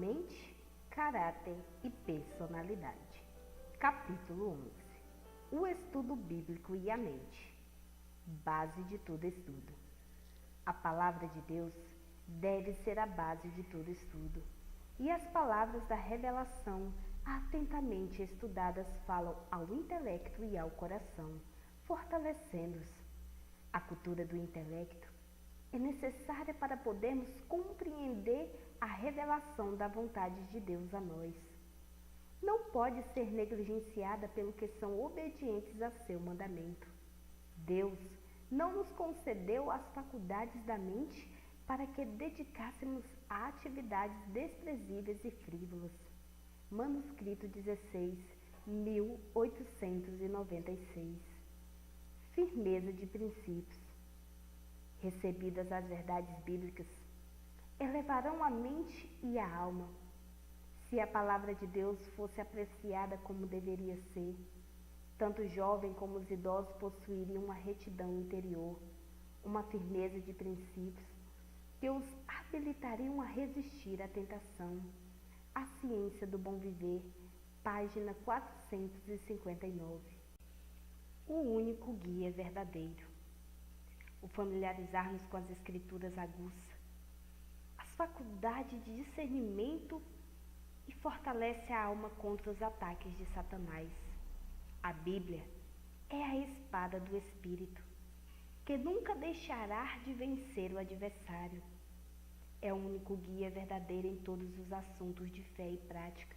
mente, caráter e personalidade. Capítulo 11. O estudo bíblico e a mente. Base de todo estudo. A palavra de Deus deve ser a base de todo estudo, e as palavras da revelação atentamente estudadas falam ao intelecto e ao coração, fortalecendo-os. A cultura do intelecto é necessária para podermos compreender a revelação da vontade de Deus a nós. Não pode ser negligenciada pelo que são obedientes a seu mandamento. Deus não nos concedeu as faculdades da mente para que dedicássemos a atividades desprezíveis e frívolas. Manuscrito 16, 1896. Firmeza de princípios. Recebidas as verdades bíblicas, elevarão a mente e a alma. Se a palavra de Deus fosse apreciada como deveria ser, tanto o jovem como os idosos possuiriam uma retidão interior, uma firmeza de princípios que os habilitariam a resistir à tentação. A ciência do bom viver, página 459. O único guia verdadeiro. O familiarizar-nos com as escrituras aguça as faculdades de discernimento e fortalece a alma contra os ataques de Satanás. A Bíblia é a espada do Espírito, que nunca deixará de vencer o adversário. É o único guia verdadeiro em todos os assuntos de fé e prática.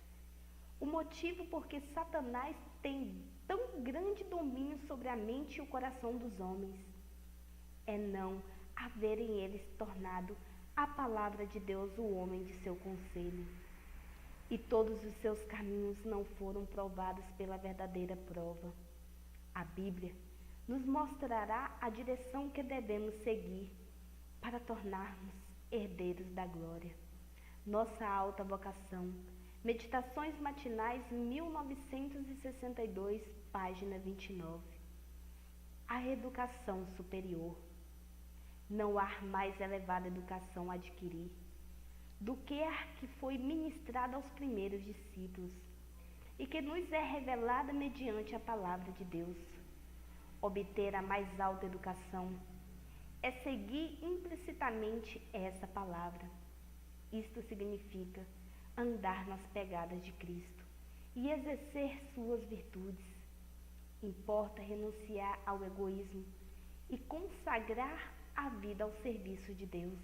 O motivo por que Satanás tem tão grande domínio sobre a mente e o coração dos homens é não haverem eles tornado a palavra de Deus o homem de seu conselho. E todos os seus caminhos não foram provados pela verdadeira prova. A Bíblia nos mostrará a direção que devemos seguir para tornarmos herdeiros da glória. Nossa alta vocação. Meditações matinais 1962, página 29. A educação superior. Não há mais elevada educação a adquirir do que a que foi ministrada aos primeiros discípulos e que nos é revelada mediante a palavra de Deus. Obter a mais alta educação é seguir implicitamente essa palavra. Isto significa andar nas pegadas de Cristo e exercer suas virtudes. Importa renunciar ao egoísmo e consagrar a vida ao serviço de Deus.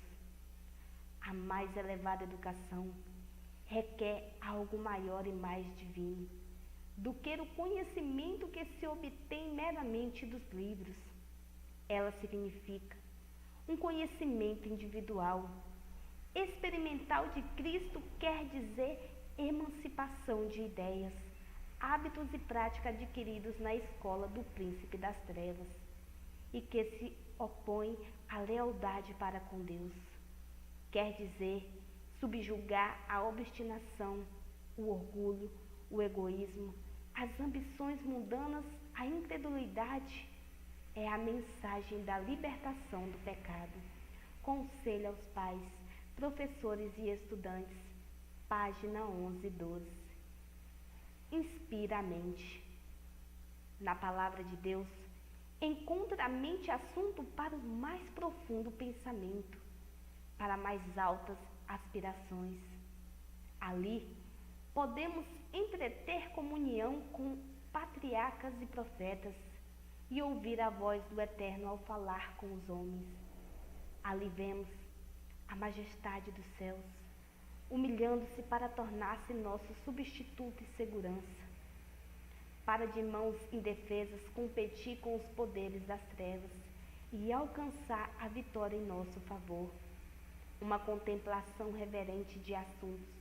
A mais elevada educação requer algo maior e mais divino do que o conhecimento que se obtém meramente dos livros. Ela significa um conhecimento individual. Experimental de Cristo quer dizer emancipação de ideias, hábitos e práticas adquiridos na escola do príncipe das trevas e que se opõe à lealdade para com Deus. Quer dizer subjugar a obstinação, o orgulho, o egoísmo, as ambições mundanas, a incredulidade. É a mensagem da libertação do pecado. Conselho aos pais, professores e estudantes, página 11 e 12. Inspira a mente. Na palavra de Deus, encontra a mente assunto para o mais profundo pensamento, para mais altas aspirações. Ali, podemos entreter comunhão com patriarcas e profetas e ouvir a voz do Eterno ao falar com os homens. Ali vemos a majestade dos céus, humilhando-se para tornar-se nosso substituto e segurança, para de mãos indefesas competir com os poderes das trevas e alcançar a vitória em nosso favor. Uma contemplação reverente de assuntos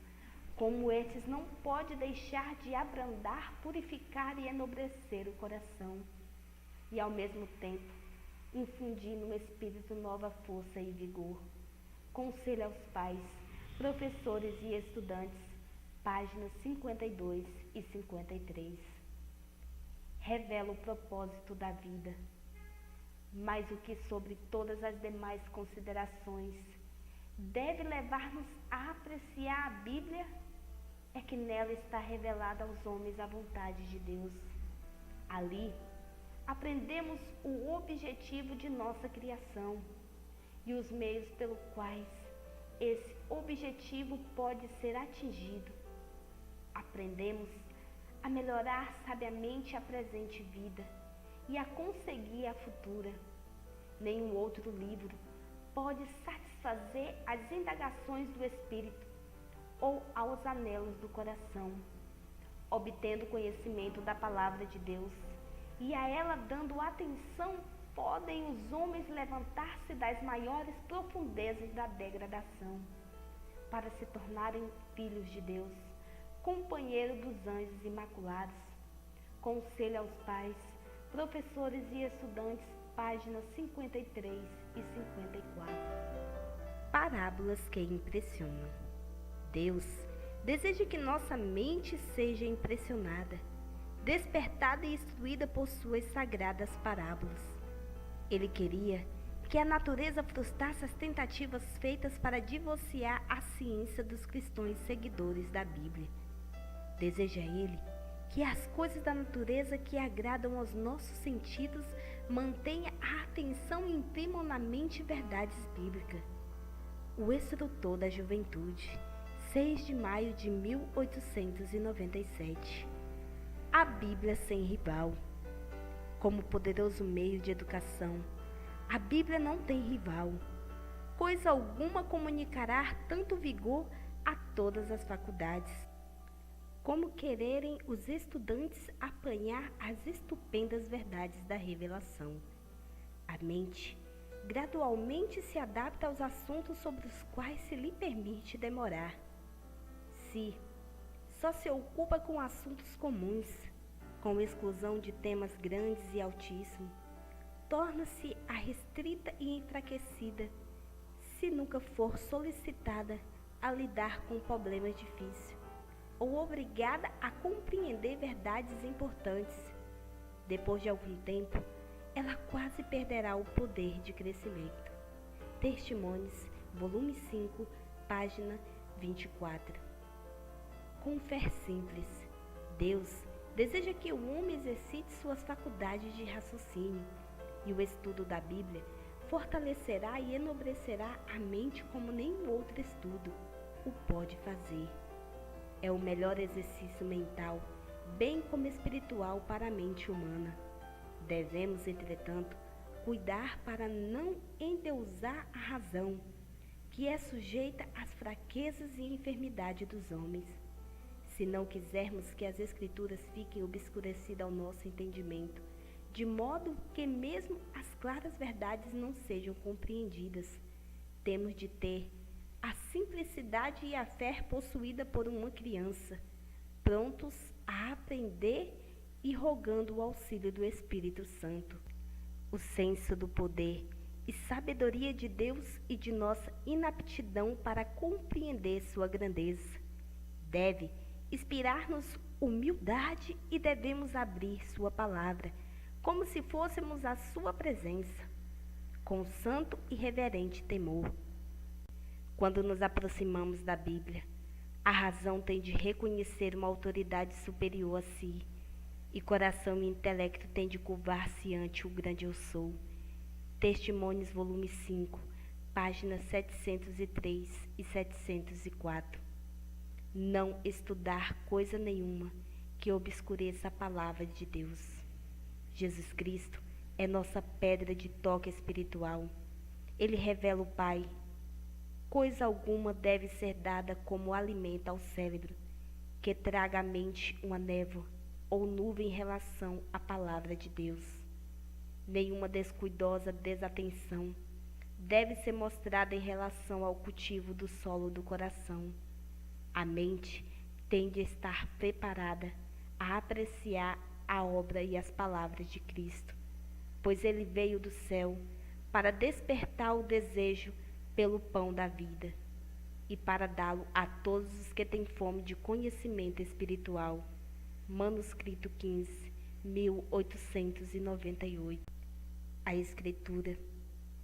como estes não pode deixar de abrandar, purificar e enobrecer o coração e, ao mesmo tempo, infundir no espírito nova força e vigor. Conselho aos pais, professores e estudantes, páginas 52 e 53. Revela o propósito da vida. Mais do que sobre todas as demais considerações, deve levar-nos a apreciar a Bíblia é que nela está revelada aos homens a vontade de Deus. Ali, aprendemos o objetivo de nossa criação e os meios pelos quais esse objetivo pode ser atingido. Aprendemos a melhorar sabiamente a presente vida e a conseguir a futura. Nenhum outro livro pode satisfazer as indagações do espírito ou aos anelos do coração. Obtendo conhecimento da palavra de Deus e a ela dando atenção, podem os homens levantar-se das maiores profundezas da degradação para se tornarem filhos de Deus, companheiro dos anjos imaculados. Conselho aos pais, professores e estudantes, páginas 53 e 54. Parábolas que impressionam. Deus deseja que nossa mente seja impressionada, despertada e instruída por suas sagradas parábolas. Ele queria que a natureza frustrasse as tentativas feitas para divorciar a ciência dos cristãos seguidores da Bíblia. Deseja ele que as coisas da natureza que agradam aos nossos sentidos mantenha a atenção e imprimam na mente verdades bíblicas. O Instrutor da Juventude, 6 de maio de 1897. A Bíblia sem rival. Como poderoso meio de educação, a Bíblia não tem rival. Coisa alguma comunicará tanto vigor a todas as faculdades, como quererem os estudantes apanhar as estupendas verdades da revelação. A mente gradualmente se adapta aos assuntos sobre os quais se lhe permite demorar. Se só se ocupa com assuntos comuns, com exclusão de temas grandes e altíssimos, torna-se a restrita e enfraquecida, se nunca for solicitada a lidar com problemas difíceis, ou obrigada a compreender verdades importantes. Depois de algum tempo, ela quase perderá o poder de crescimento. Testemunhos, volume 5, página 24. Com fé simples, Deus deseja que o homem exercite suas faculdades de raciocínio, e o estudo da Bíblia fortalecerá e enobrecerá a mente como nenhum outro estudo o pode fazer. É o melhor exercício mental, bem como espiritual para a mente humana. Devemos, entretanto, cuidar para não endeusar a razão, que é sujeita às fraquezas e enfermidade dos homens. Se não quisermos que as Escrituras fiquem obscurecidas ao nosso entendimento, de modo que mesmo as claras verdades não sejam compreendidas, temos de ter a simplicidade e a fé possuída por uma criança, prontos a aprender e rogando o auxílio do Espírito Santo. O senso do poder e sabedoria de Deus e de nossa inaptidão para compreender sua grandeza deve inspirar-nos humildade e devemos abrir sua palavra como se fôssemos à sua presença, com santo e reverente temor. Quando nos aproximamos da Bíblia, a razão tem de reconhecer uma autoridade superior a si, e coração e intelecto têm de curvar-se ante o grande Eu Sou. Testemunhos, volume 5, páginas 703 e 704. Não estudar coisa nenhuma que obscureça a palavra de Deus. Jesus Cristo é nossa pedra de toque espiritual. Ele revela o Pai. Coisa alguma deve ser dada como alimento ao cérebro, que traga à mente uma névoa ou nuvem em relação à palavra de Deus. Nenhuma descuidosa desatenção deve ser mostrada em relação ao cultivo do solo do coração. A mente tem de estar preparada a apreciar a obra e as palavras de Cristo, pois ele veio do céu para despertar o desejo pelo pão da vida e para dá-lo a todos os que têm fome de conhecimento espiritual. Manuscrito 15, 1898. A Escritura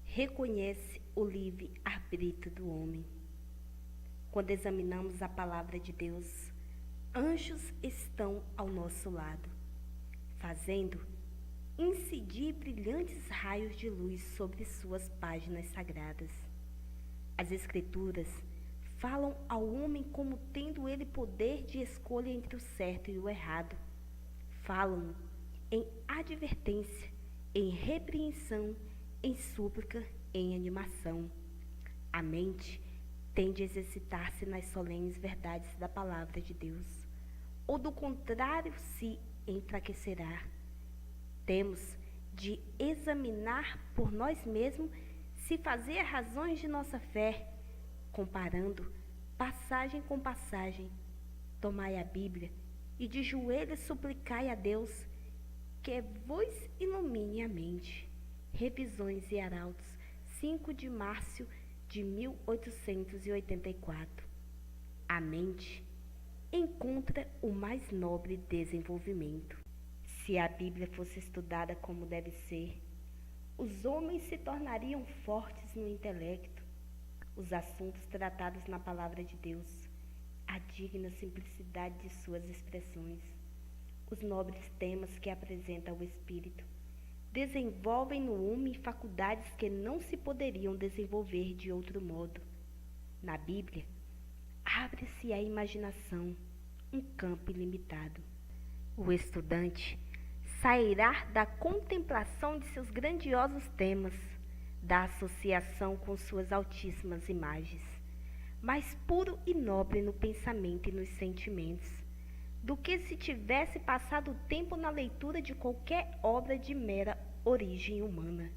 reconhece o livre-arbítrio do homem. Quando examinamos a palavra de Deus, anjos estão ao nosso lado, fazendo incidir brilhantes raios de luz sobre suas páginas sagradas. As Escrituras falam ao homem como tendo ele poder de escolha entre o certo e o errado. Falam em advertência, em repreensão, em súplica, em animação. A mente tem de exercitar-se nas solenes verdades da palavra de Deus, ou do contrário se enfraquecerá. Temos de examinar por nós mesmos se fazer razões de nossa fé, comparando passagem com passagem. Tomai a Bíblia e de joelhos suplicai a Deus que vos ilumine a mente. Revisões e Arautos, 5 de março de 1884. A mente encontra o mais nobre desenvolvimento. Se a Bíblia fosse estudada como deve ser, os homens se tornariam fortes no intelecto. Os assuntos tratados na palavra de Deus, a digna simplicidade de suas expressões, os nobres temas que apresenta o Espírito, desenvolvem no homem faculdades que não se poderiam desenvolver de outro modo. Na Bíblia, abre-se à imaginação um campo ilimitado. O estudante sairá da contemplação de seus grandiosos temas, da associação com suas altíssimas imagens, mais puro e nobre no pensamento e nos sentimentos, do que se tivesse passado tempo na leitura de qualquer obra de mera origem humana,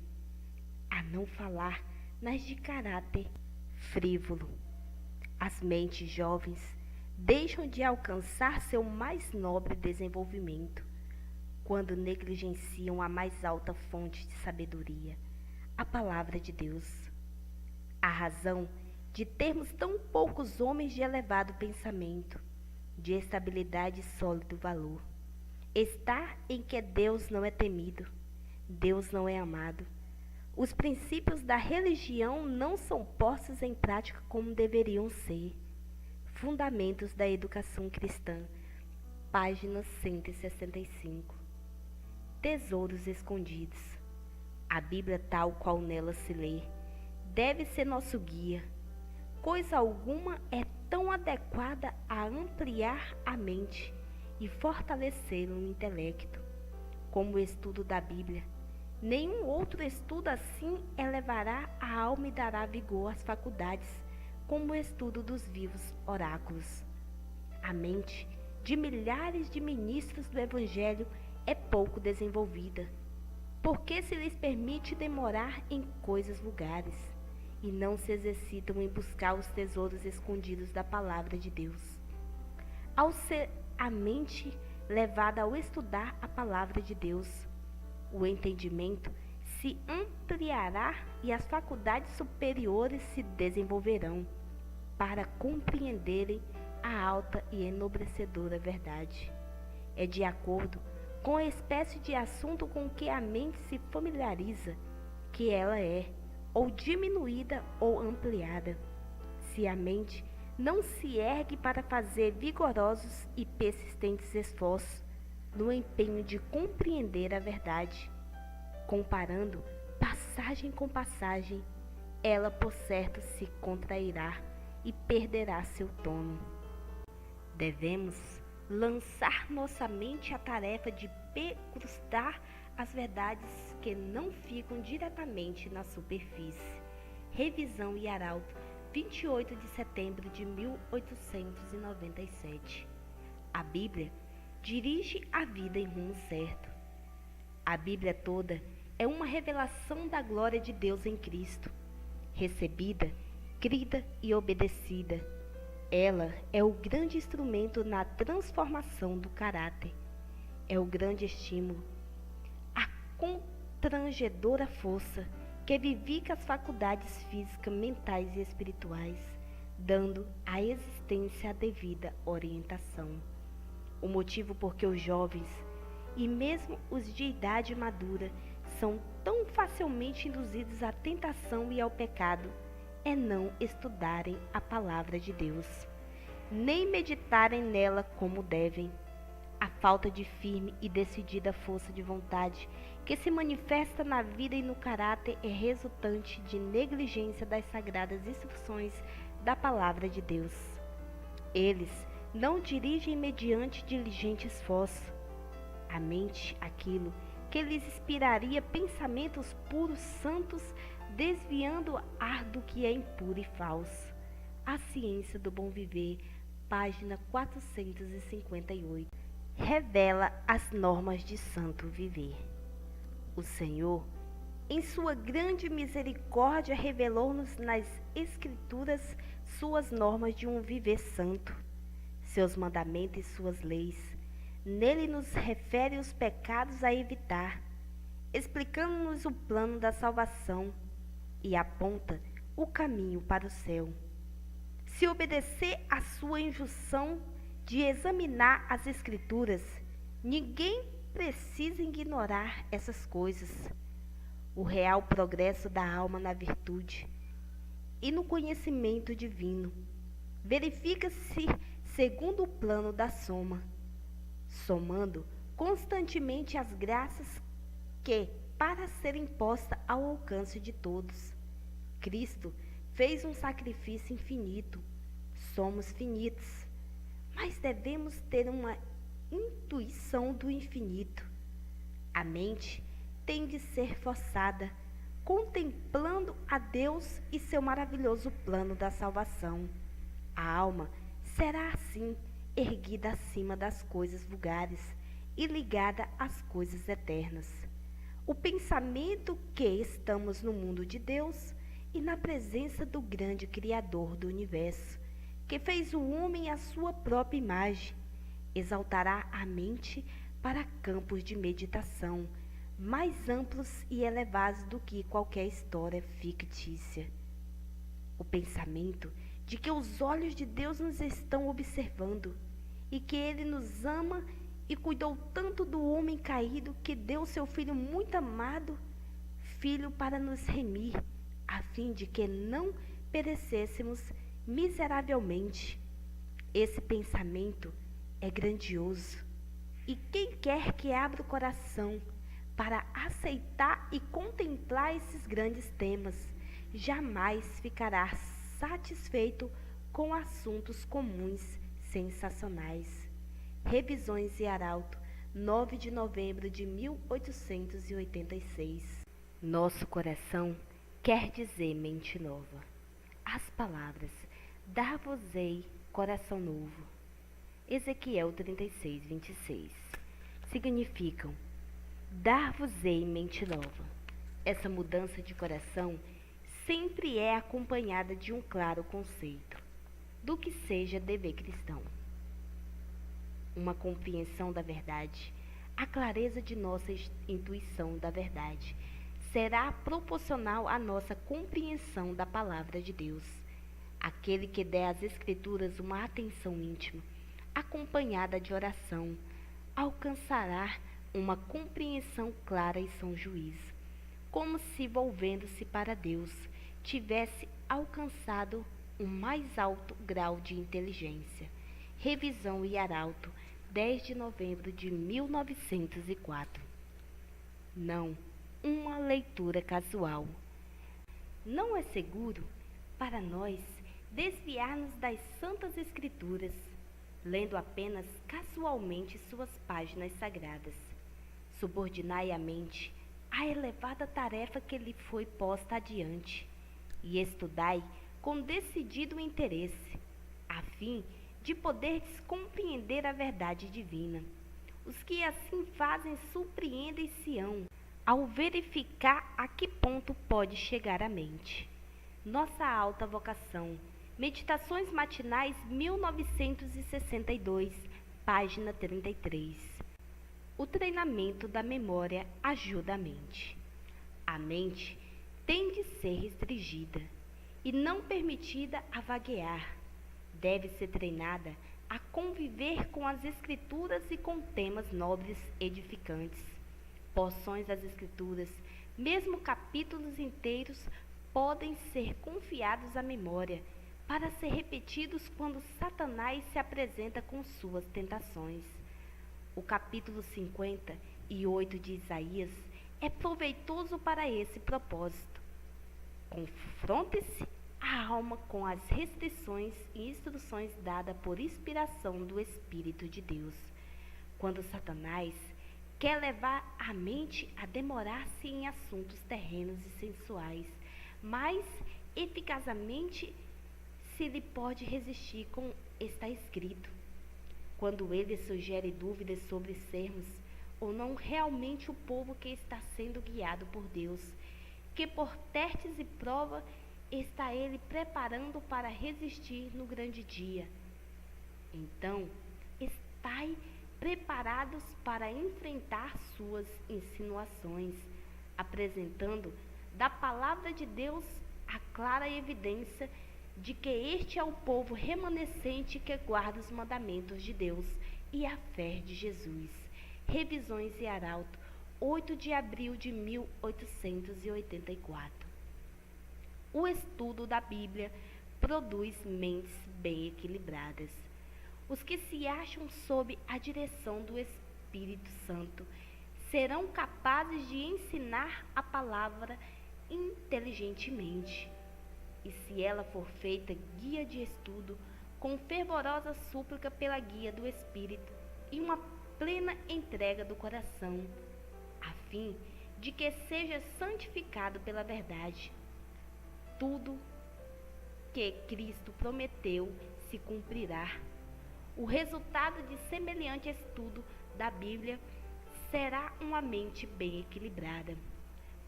a não falar nas de caráter frívolo. As mentes jovens deixam de alcançar seu mais nobre desenvolvimento quando negligenciam a mais alta fonte de sabedoria, a palavra de Deus. A razão de termos tão poucos homens de elevado pensamento, de estabilidade e sólido valor, está em que Deus não é temido, Deus não é amado. Os princípios da religião não são postos em prática como deveriam ser. Fundamentos da Educação Cristã, página 165. Tesouros escondidos. A Bíblia, tal qual nela se lê, deve ser nosso guia. Coisa alguma é tão adequada a ampliar a mente e fortalecer o intelecto como o estudo da Bíblia. Nenhum outro estudo assim elevará a alma e dará vigor às faculdades, como o estudo dos vivos oráculos. A mente de milhares de ministros do Evangelho é pouco desenvolvida, porque se lhes permite demorar em coisas vulgares, e não se exercitam em buscar os tesouros escondidos da palavra de Deus. Ao ser a mente levada ao estudar a palavra de Deus, o entendimento se ampliará e as faculdades superiores se desenvolverão para compreenderem a alta e enobrecedora verdade. É de acordo com a espécie de assunto com que a mente se familiariza que ela é ou diminuída ou ampliada. Se a mente não se ergue para fazer vigorosos e persistentes esforços no empenho de compreender a verdade, comparando passagem com passagem, ela por certo se contrairá e perderá seu tono. Devemos lançar nossa mente à tarefa de percrustar as verdades que não ficam diretamente na superfície. Revisão e Arauto, 28 de setembro de 1897. A Bíblia dirige a vida em rumo certo. A Bíblia toda é uma revelação da glória de Deus em Cristo, recebida, crida e obedecida. Ela é o grande instrumento na transformação do caráter. É o grande estímulo, a constrangedora força que vivifica as faculdades físicas, mentais e espirituais, dando à existência a devida orientação. O motivo por que os jovens, e mesmo os de idade madura, são tão facilmente induzidos à tentação e ao pecado é não estudarem a palavra de Deus, nem meditarem nela como devem. A falta de firme e decidida força de vontade que se manifesta na vida e no caráter é resultante de negligência das sagradas instruções da palavra de Deus. Eles não dirigem mediante diligente esforço a mente aquilo que lhes inspiraria pensamentos puros, santos, desviando ar do que é impuro e falso. A Ciência do Bom Viver, página 458, revela as normas de santo viver. O Senhor, em sua grande misericórdia, revelou-nos nas Escrituras suas normas de um viver santo, seus mandamentos e suas leis. Nele nos refere os pecados a evitar, explicando-nos o plano da salvação e aponta o caminho para o céu. Se obedecer à sua injunção de examinar as Escrituras, ninguém precisa ignorar essas coisas. O real progresso da alma na virtude e no conhecimento divino verifica-se segundo o plano da soma, somando constantemente as graças que, para serem postas ao alcance de todos, Cristo fez um sacrifício infinito. Somos finitos, mas devemos ter uma intuição do infinito. A mente tem de ser forçada, contemplando a Deus e seu maravilhoso plano da salvação. A alma será assim erguida acima das coisas vulgares e ligada às coisas eternas. O pensamento que estamos no mundo de Deus e na presença do grande Criador do universo, que fez o homem à sua própria imagem, exaltará a mente para campos de meditação mais amplos e elevados do que qualquer história fictícia. O pensamento de que os olhos de Deus nos estão observando e que Ele nos ama e cuidou tanto do homem caído que deu seu Filho muito amado, Filho para nos remir, a fim de que não perecêssemos miseravelmente. Esse pensamento é grandioso, e quem quer que abra o coração para aceitar e contemplar esses grandes temas, jamais ficará satisfeito com assuntos comuns sensacionais. Revisões e Arauto, 9 de novembro de 1886. Nosso coração quer dizer mente nova. As palavras dar-vos-ei coração novo, Ezequiel 36, 26, significam dar-vos-ei mente nova. Essa mudança de coração sempre é acompanhada de um claro conceito do que seja dever cristão. Uma compreensão da verdade, a clareza de nossa intuição da verdade será proporcional à nossa compreensão da palavra de Deus. Aquele que der às Escrituras uma atenção íntima, acompanhada de oração, alcançará uma compreensão clara e sem juízo, como se, volvendo-se para Deus, tivesse alcançado um mais alto grau de inteligência. Revisão e Arauto, 10 de novembro de 1904. Não uma leitura casual. Não é seguro para nós desviar-nos das Santas Escrituras, lendo apenas casualmente suas páginas sagradas. Subordinai a mente à elevada tarefa que lhe foi posta adiante e estudai com decidido interesse, a fim de poderes compreender a verdade divina. Os que assim fazem surpreendem-se-ão ao verificar a que ponto pode chegar a mente. Nossa alta vocação. Meditações matinais, 1962, página 33. O treinamento da memória ajuda a mente. A mente tem de ser restringida e não permitida a vaguear. Deve ser treinada a conviver com as Escrituras e com temas nobres edificantes. Porções das Escrituras Mesmo capítulos inteiros podem ser confiados à memória, para ser repetidos quando Satanás se apresenta com suas tentações. O capítulo 58 de Isaías é proveitoso para esse propósito. Confronte-se a alma com as restrições e instruções dadas por inspiração do Espírito de Deus. Quando Satanás quer levar a mente a demorar-se em assuntos terrenos e sensuais, mais eficazmente se lhe pode resistir com está escrito. Quando ele sugere dúvidas sobre sermos ou não realmente o povo que está sendo guiado por Deus, que por testes e prova está ele preparando para resistir no grande dia. Então, estai preparados para enfrentar suas insinuações, apresentando da palavra de Deus a clara evidência de que este é o povo remanescente que guarda os mandamentos de Deus e a fé de Jesus. Revisões e Arauto, 8 de abril de 1884. O estudo da Bíblia produz mentes bem equilibradas. Os que se acham sob a direção do Espírito Santo serão capazes de ensinar a palavra inteligentemente. E se ela for feita guia de estudo, com fervorosa súplica pela guia do Espírito e uma plena entrega do coração, a fim de que seja santificado pela verdade, tudo que Cristo prometeu se cumprirá. O resultado de semelhante estudo da Bíblia será uma mente bem equilibrada,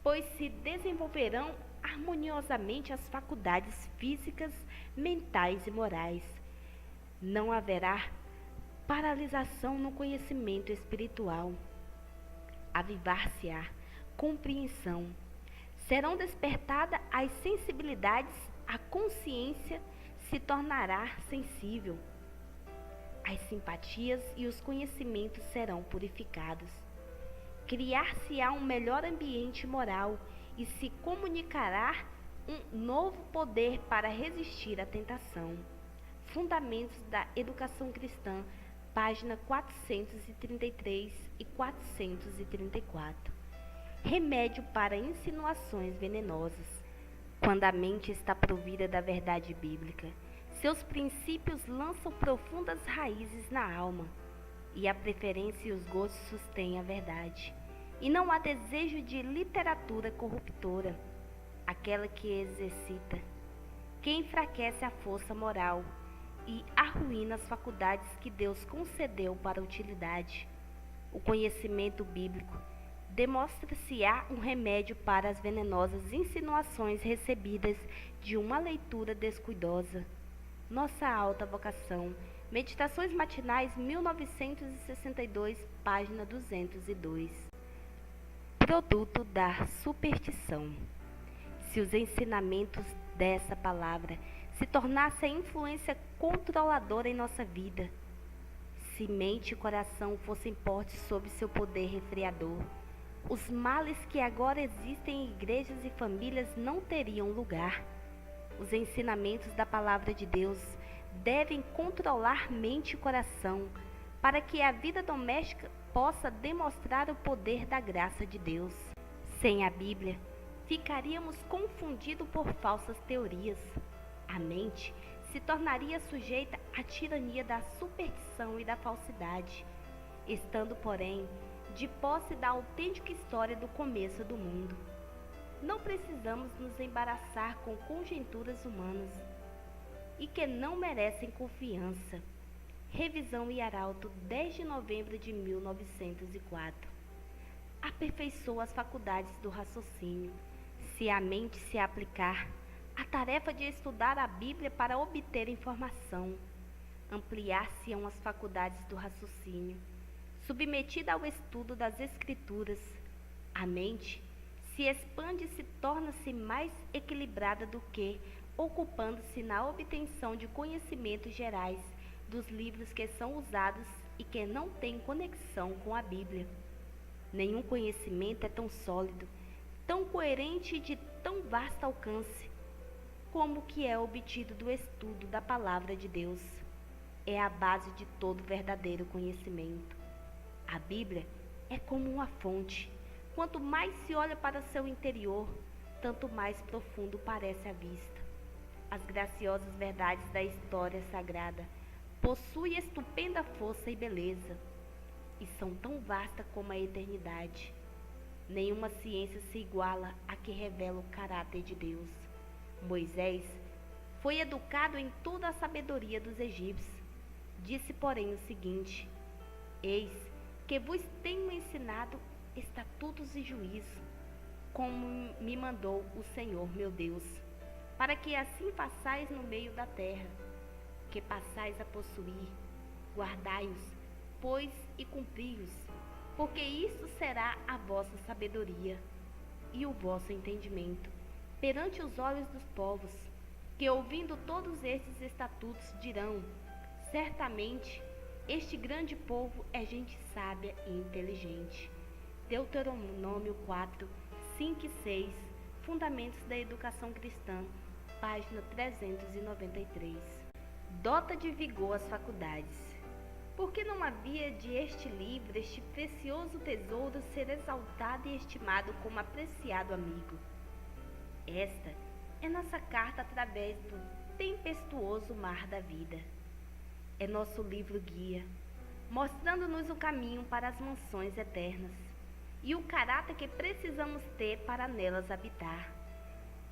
pois se desenvolverão harmoniosamente as faculdades físicas, mentais e morais. Não haverá paralisação no conhecimento espiritual. Avivar-se-á compreensão. Serão despertadas as sensibilidades, a consciência se tornará sensível. As simpatias e os conhecimentos serão purificados. Criar-se-á um melhor ambiente moral e se comunicará um novo poder para resistir à tentação. Fundamentos da Educação Cristã, página 433 e 434. Remédio para insinuações venenosas. Quando a mente está provida da verdade bíblica, seus princípios lançam profundas raízes na alma, e a preferência e os gostos sustêm a verdade. E não há desejo de literatura corruptora, aquela que exercita, que enfraquece a força moral e arruína as faculdades que Deus concedeu para a utilidade. O conhecimento bíblico demonstra-se-á um remédio para as venenosas insinuações recebidas de uma leitura descuidosa. Nossa alta vocação. Meditações matinais, 1962, página 202. Produto da superstição. Se os ensinamentos dessa palavra se tornassem a influência controladora em nossa vida, se mente e coração fossem postos sob seu poder refreador, os males que agora existem em igrejas e famílias não teriam lugar. Os ensinamentos da palavra de Deus devem controlar mente e coração, para que a vida doméstica possa demonstrar o poder da graça de Deus. Sem a Bíblia, ficaríamos confundidos por falsas teorias. A mente se tornaria sujeita à tirania da superstição e da falsidade, estando, porém, de posse da autêntica história do começo do mundo. Não precisamos nos embaraçar com conjecturas humanas e que não merecem confiança. Revisão e Arauto, 10 de novembro de 1904. Aperfeiçoa as faculdades do raciocínio. Se a mente se aplicar à tarefa de estudar a Bíblia para obter informação, ampliar-se-ão as faculdades do raciocínio. Submetida ao estudo das Escrituras, a mente se expande e se torna-se mais equilibrada do que, ocupando-se na obtenção de conhecimentos gerais dos livros que são usados e que não têm conexão com a Bíblia. Nenhum conhecimento é tão sólido, tão coerente e de tão vasto alcance, como o que é obtido do estudo da palavra de Deus. É a base de todo verdadeiro conhecimento. A Bíblia é como uma fonte. Quanto mais se olha para seu interior, tanto mais profundo parece a vista. As graciosas verdades da história sagrada possuem estupenda força e beleza, e são tão vastas como a eternidade. Nenhuma ciência se iguala à que revela o caráter de Deus. Moisés foi educado em toda a sabedoria dos egípcios. Disse, porém, o seguinte: eis que vos tenho ensinado estatutos e juízos, como me mandou o Senhor meu Deus, para que assim façais no meio da terra, que passais a possuir. Guardai-os, pois, e cumpri-os, porque isto será a vossa sabedoria e o vosso entendimento perante os olhos dos povos, que ouvindo todos estes estatutos dirão: certamente este grande povo é gente sábia e inteligente. Deuteronômio 4, 5 e 6, Fundamentos da Educação Cristã, página 393. Dota de vigor as faculdades. Porque não havia de este livro, este precioso tesouro, ser exaltado e estimado como apreciado amigo? Esta é nossa carta através do tempestuoso mar da vida. É nosso livro guia, mostrando-nos o caminho para as mansões eternas e o caráter que precisamos ter para nelas habitar.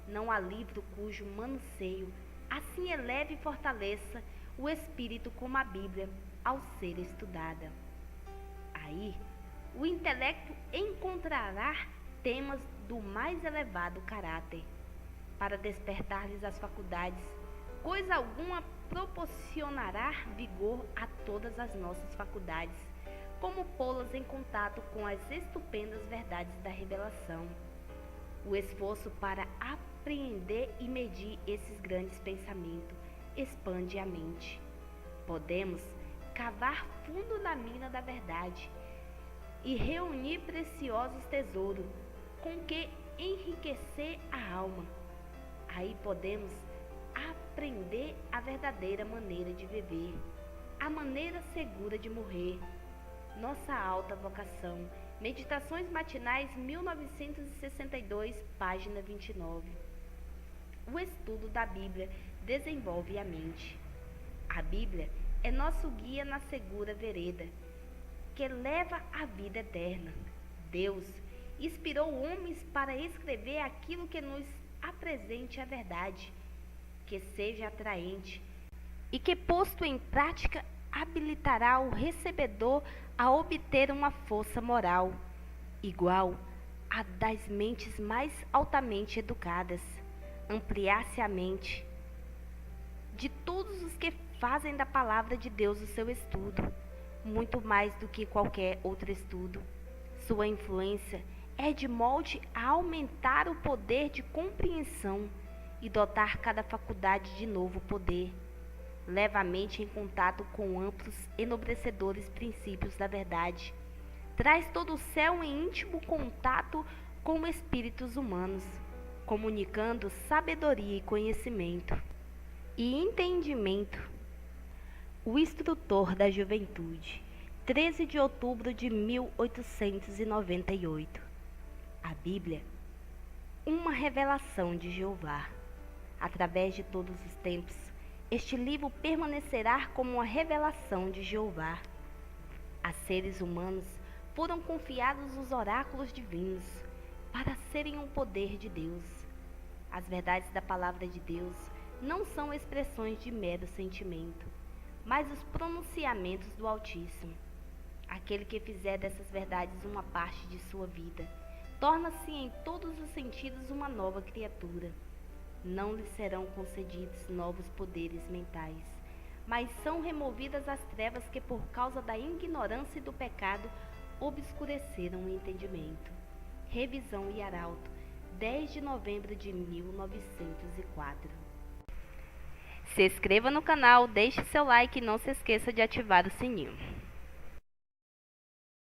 Não há livro cujo manuseio assim eleve e fortaleça o espírito como a Bíblia ao ser estudada. Aí, o intelecto encontrará temas do mais elevado caráter, para despertar-lhes as faculdades. Coisa alguma proporcionará vigor a todas as nossas faculdades, como pô-las em contato com as estupendas verdades da revelação. O esforço para apreender e medir esses grandes pensamentos expande a mente. Podemos cavar fundo na mina da verdade e reunir preciosos tesouros com que enriquecer a alma. Aí podemos aprender a verdadeira maneira de viver, a maneira segura de morrer. Nossa alta vocação. Meditações Matinais, 1962, página 29. O estudo da Bíblia desenvolve a mente. A Bíblia é nosso guia na segura vereda, que leva à vida eterna. Deus inspirou homens para escrever aquilo que nos apresente a verdade, que seja atraente e que, posto em prática, habilitará o recebedor a obter uma força moral igual à das mentes mais altamente educadas. Ampliar-se a mente de todos os que fazem da palavra de Deus o seu estudo, muito mais do que qualquer outro estudo. Sua influência é de molde a aumentar o poder de compreensão e dotar cada faculdade de novo poder. Leva a mente em contato com amplos, enobrecedores princípios da verdade. Traz todo o céu em íntimo contato com espíritos humanos, comunicando sabedoria e conhecimento e entendimento. O Instrutor da Juventude, 13 de outubro de 1898. A Bíblia, uma revelação de Jeová. Através de todos os tempos, este livro permanecerá como uma revelação de Jeová. A seres humanos foram confiados os oráculos divinos para serem um poder de Deus. As verdades da palavra de Deus não são expressões de mero sentimento, mas os pronunciamentos do Altíssimo. Aquele que fizer dessas verdades uma parte de sua vida, torna-se em todos os sentidos uma nova criatura. Não lhe serão concedidos novos poderes mentais, mas são removidas as trevas que, por causa da ignorância e do pecado, obscureceram o entendimento. Revisão e Arauto, 10 de novembro de 1904. Se inscreva no canal, deixe seu like e não se esqueça de ativar o sininho.